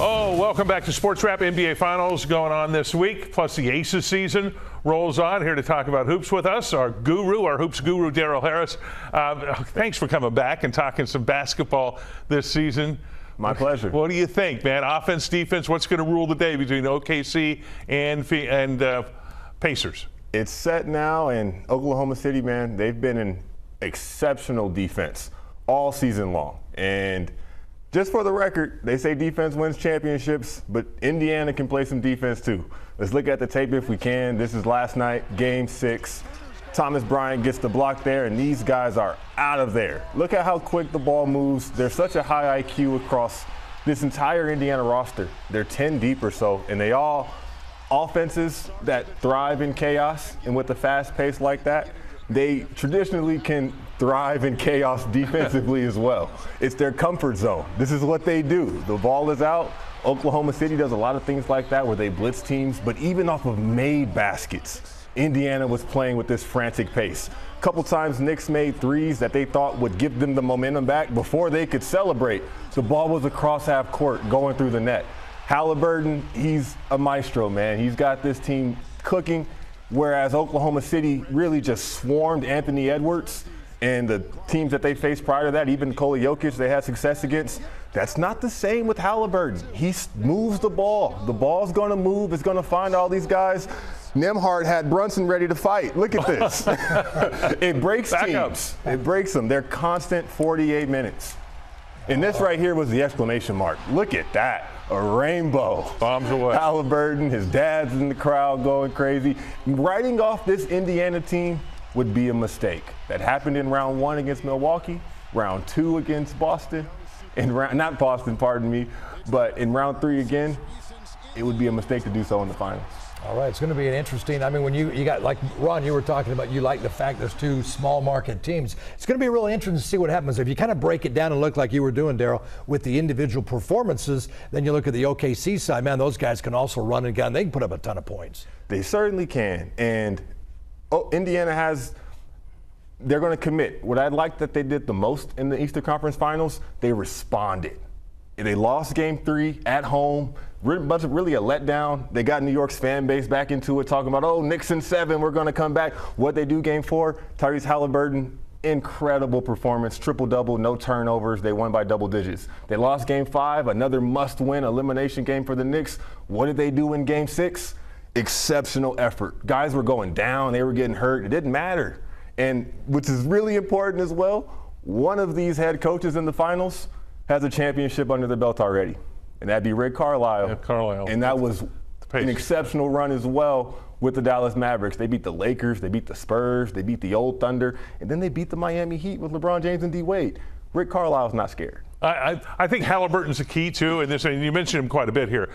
Oh, welcome back to SportsWrap. NBA Finals going on this week, plus the Aces season rolls on. Here to talk about hoops with us, our hoops guru, Darrell Harris. Thanks for coming back and talking some basketball this season. My pleasure. What do you think, man? Offense, defense, what's going to rule the day between OKC and Pacers? It's set now, and Oklahoma City, man, they've been in exceptional defense all season long. And just for the record, they say defense wins championships, but Indiana can play some defense too. Let's look at the tape if we can. This is last night, Game 6. Thomas Bryant gets the block there, and these guys are out of there. Look at how quick the ball moves. There's such a high IQ across this entire Indiana roster. They're 10 deep or so, and they all offenses that thrive in chaos, and with a fast pace like that, they traditionally can thrive in chaos defensively as well. It's their comfort zone. This is what they do. The ball is out. Oklahoma City does a lot of things like that where they blitz teams, but even off of made baskets, Indiana was playing with this frantic pace. A couple times Knicks made threes that they thought would give them the momentum back before they could celebrate. The ball was across half court going through the net. Halliburton, he's a maestro, man. He's got this team cooking, whereas Oklahoma City really just swarmed Anthony Edwards and the teams that they faced prior to that, even Nikola Jokic, they had success against. That's not the same with Halliburton. He moves the ball. The ball's going to move. It's going to find all these guys. Nembhard had Brunson ready to fight. Look at this. It breaks teams. It breaks them. They're constant 48 minutes. And this right here was the exclamation mark. Look at that. A rainbow. Bombs away. Halliburton, his dad's in the crowd going crazy. Writing off this Indiana team would be a mistake. That happened in round 1 against Milwaukee, round 2 against Boston, not Boston, pardon me, but in round 3 again, it would be a mistake to do so in the finals. All right, it's going to be an interesting. I mean, when you got, like Ron, you were talking about, you like the fact there's two small market teams. It's going to be really interesting to see what happens. If you kind of break it down and look like you were doing, Darrell, with the individual performances, then you look at the OKC side, man, those guys can also run and gun. They can put up a ton of points. They certainly can. And Indiana they're going to commit. What I like that they did the most in the Eastern Conference Finals, they responded. They lost Game 3 at home. Really a letdown. They got New York's fan base back into it, talking about, oh, Knicks in 7, we're going to come back. What they do Game 4, Tyrese Halliburton, incredible performance, triple-double, no turnovers. They won by double digits. They lost Game 5, another must-win elimination game for the Knicks. What did they do in Game 6? Exceptional effort. Guys were going down. They were getting hurt. It didn't matter. And which is really important as well, one of these head coaches in the finals has a championship under their belt already. And that'd be Rick Carlisle. Yeah, Carlisle. And that was an exceptional run as well with the Dallas Mavericks. They beat the Lakers, they beat the Spurs, they beat the old Thunder, and then they beat the Miami Heat with LeBron James and D. Wade. Rick Carlisle's not scared. I think Halliburton's the key, too, and you mentioned him quite a bit here.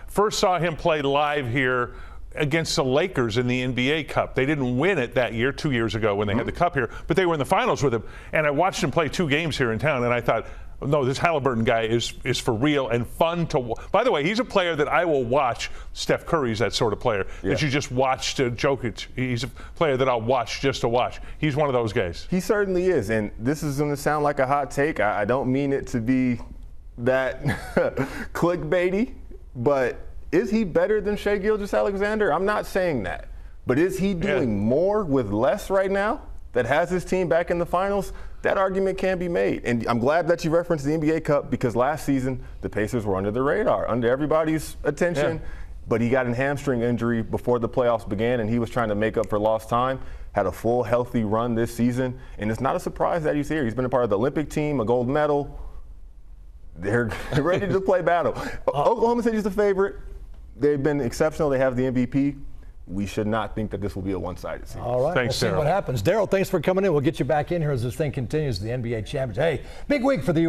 First saw him play live here against the Lakers in the NBA Cup. They didn't win it that year, 2 years ago when they had the Cup here, but they were in the finals with him. And I watched him play 2 games here in town, and I thought, no, this Halliburton guy is for real and fun to watch. By the way, he's a player that I will watch. Steph Curry's that sort of player that you just watch to Jokic. He's a player that I'll watch just to watch. He's one of those guys. He certainly is, and this is going to sound like a hot take. I don't mean it to be that clickbaity, but is he better than Shai Gilgeous-Alexander? I'm not saying that. But is he doing more with less right now that has his team back in the finals? That argument can be made. And I'm glad that you referenced the NBA Cup because last season the Pacers were under the radar, under everybody's attention. Yeah. But he got a hamstring injury before the playoffs began, and he was trying to make up for lost time. Had a full, healthy run this season. And it's not a surprise that he's here. He's been a part of the Olympic team, a gold medal. They're ready to play battle. Oklahoma City's the favorite. They've been exceptional. They have the MVP. We should not think that this will be a one-sided season. All right, thanks, we'll see what happens. Darrell, thanks for coming in. We'll get you back in here as this thing continues, the NBA Championship. Hey, big week for the